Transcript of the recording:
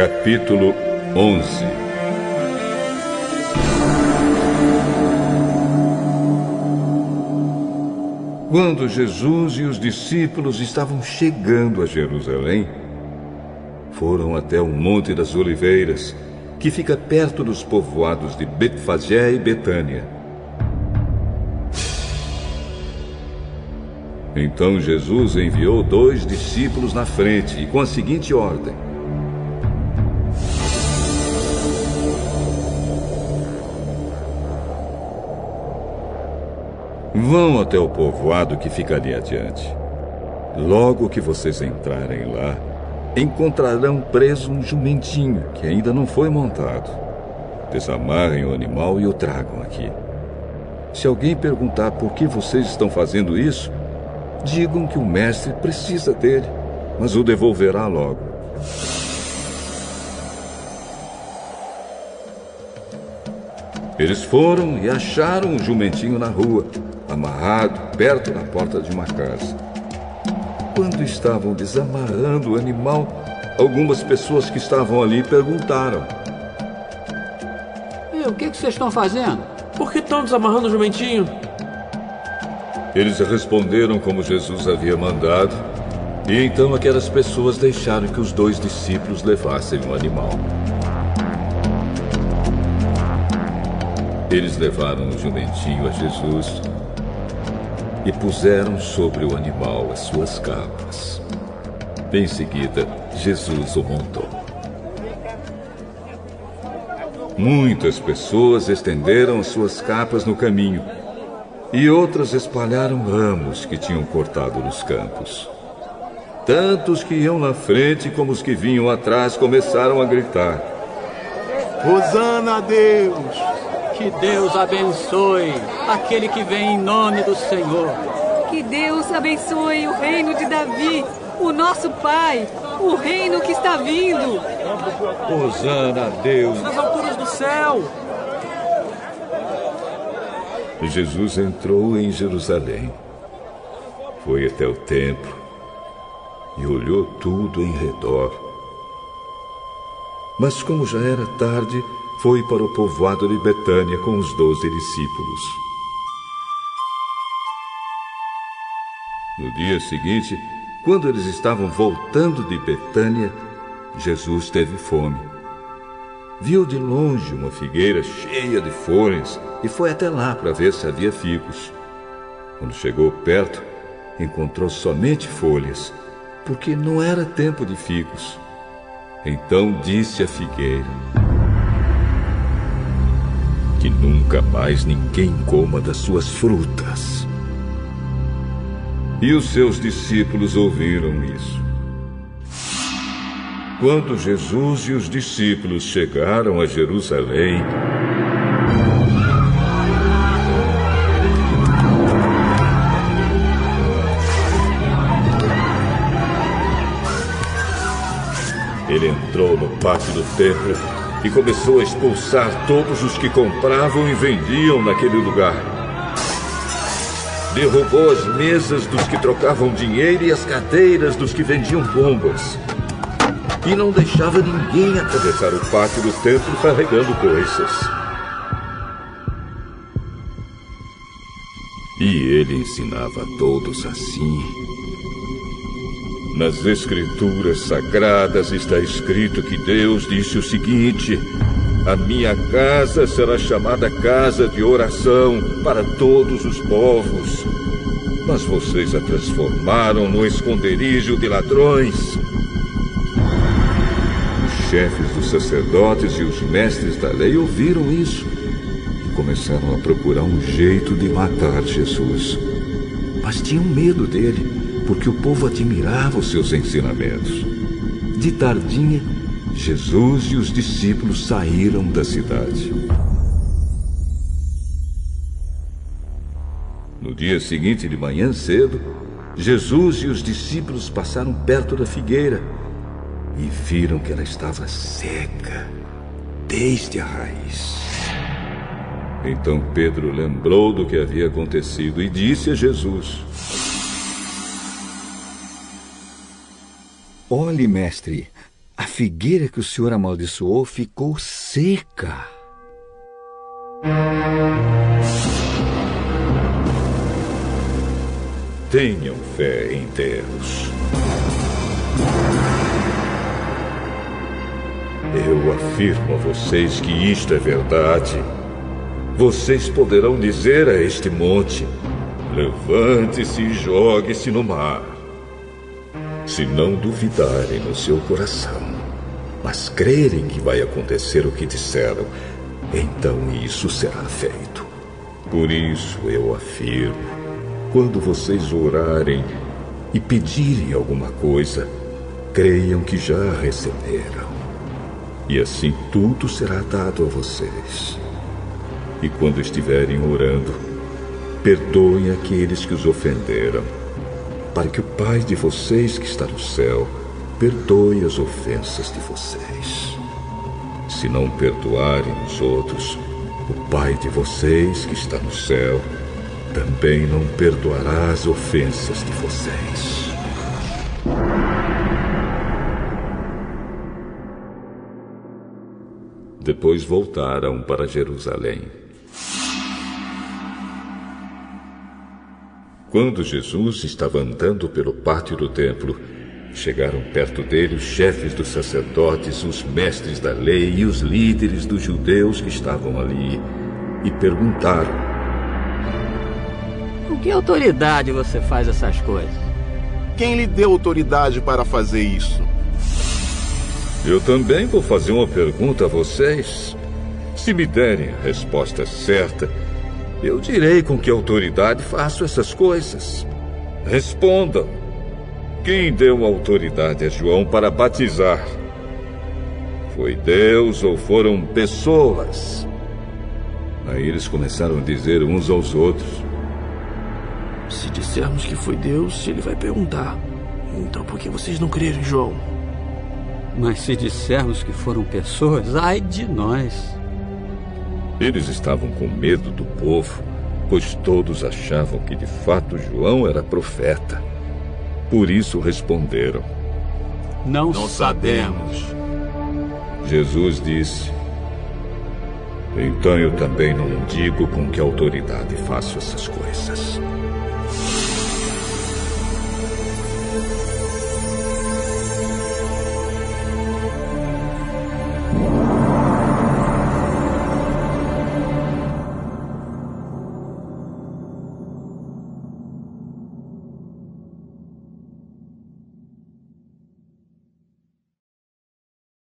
Capítulo 11. Quando Jesus e os discípulos estavam chegando a Jerusalém, foram até o Monte das Oliveiras, que fica perto dos povoados de Betfagé e Betânia. Então Jesus enviou 2 discípulos na frente e com a seguinte ordem: vão até o povoado que fica ali adiante. Logo que vocês entrarem lá, encontrarão preso um jumentinho que ainda não foi montado. Desamarrem o animal e o tragam aqui. Se alguém perguntar por que vocês estão fazendo isso, digam que o mestre precisa dele, mas o devolverá logo. Eles foram e acharam um jumentinho na rua, amarrado perto da porta de uma casa. Quando estavam desamarrando o animal, algumas pessoas que estavam ali perguntaram: o que vocês estão fazendo? Por que estão desamarrando o jumentinho? Eles responderam como Jesus havia mandado, e então aquelas pessoas deixaram que os 2 discípulos levassem o animal. Eles levaram o jumentinho a Jesus e puseram sobre o animal as suas capas. Em seguida, Jesus o montou. Muitas pessoas estenderam as suas capas no caminho e outras espalharam ramos que tinham cortado nos campos. Tanto os que iam na frente como os que vinham atrás começaram a gritar: Hosana a Deus! Que Deus abençoe aquele que vem em nome do Senhor. Que Deus abençoe o reino de Davi, o nosso Pai, o reino que está vindo. Hosana a Deus nas alturas do céu. Jesus entrou em Jerusalém, foi até o templo e olhou tudo em redor. Mas como já era tarde, foi para o povoado de Betânia com os 12 discípulos. No dia seguinte, quando eles estavam voltando de Betânia, Jesus teve fome. Viu de longe uma figueira cheia de folhas e foi até lá para ver se havia figos. Quando chegou perto, encontrou somente folhas, porque não era tempo de figos. Então disse à figueira: que nunca mais ninguém coma das suas frutas. E os seus discípulos ouviram isso. Quando Jesus e os discípulos chegaram a Jerusalém, ele entrou no pátio do templo e começou a expulsar todos os que compravam e vendiam naquele lugar. Derrubou as mesas dos que trocavam dinheiro e as cadeiras dos que vendiam bombas. E não deixava ninguém atravessar o pátio do templo carregando coisas. E ele ensinava a todos assim. Nas Escrituras Sagradas está escrito que Deus disse o seguinte: a minha casa será chamada casa de oração para todos os povos. Mas vocês a transformaram no esconderijo de ladrões. Os chefes dos sacerdotes e os mestres da lei ouviram isso e começaram a procurar um jeito de matar Jesus. Mas tinham medo dele, porque o povo admirava os seus ensinamentos. De tardinha, Jesus e os discípulos saíram da cidade. No dia seguinte, de manhã cedo, Jesus e os discípulos passaram perto da figueira e viram que ela estava seca, desde a raiz. Então Pedro lembrou do que havia acontecido e disse a Jesus: olhe, mestre, a figueira que o Senhor amaldiçoou ficou seca. Tenham fé em Deus. Eu afirmo a vocês que isto é verdade. Vocês poderão dizer a este monte: levante-se e jogue-se no mar. Se não duvidarem no seu coração, mas crerem que vai acontecer o que disseram, então isso será feito. Por isso eu afirmo: quando vocês orarem e pedirem alguma coisa, creiam que já receberam. E assim tudo será dado a vocês. E quando estiverem orando, perdoem aqueles que os ofenderam, para que o Pai de vocês que está no céu perdoe as ofensas de vocês. Se não perdoarem os outros, o Pai de vocês que está no céu também não perdoará as ofensas de vocês. Depois voltaram para Jerusalém. Quando Jesus estava andando pelo pátio do templo, chegaram perto dele os chefes dos sacerdotes, os mestres da lei e os líderes dos judeus que estavam ali e perguntaram: Com que autoridade você faz essas coisas? Quem lhe deu autoridade para fazer isso? Eu também vou fazer uma pergunta a vocês. Se me derem a resposta certa, eu direi com que autoridade faço essas coisas. Respondam. Quem deu autoridade a João para batizar? Foi Deus ou foram pessoas? Aí eles começaram a dizer uns aos outros: Se dissermos que foi Deus, ele vai perguntar: então por que vocês não creram em João? Mas se dissermos que foram pessoas, ai de nós. Eles estavam com medo do povo, pois todos achavam que de fato João era profeta. Por isso responderam: Não sabemos. Jesus disse: Então eu também não digo com que autoridade faço essas coisas.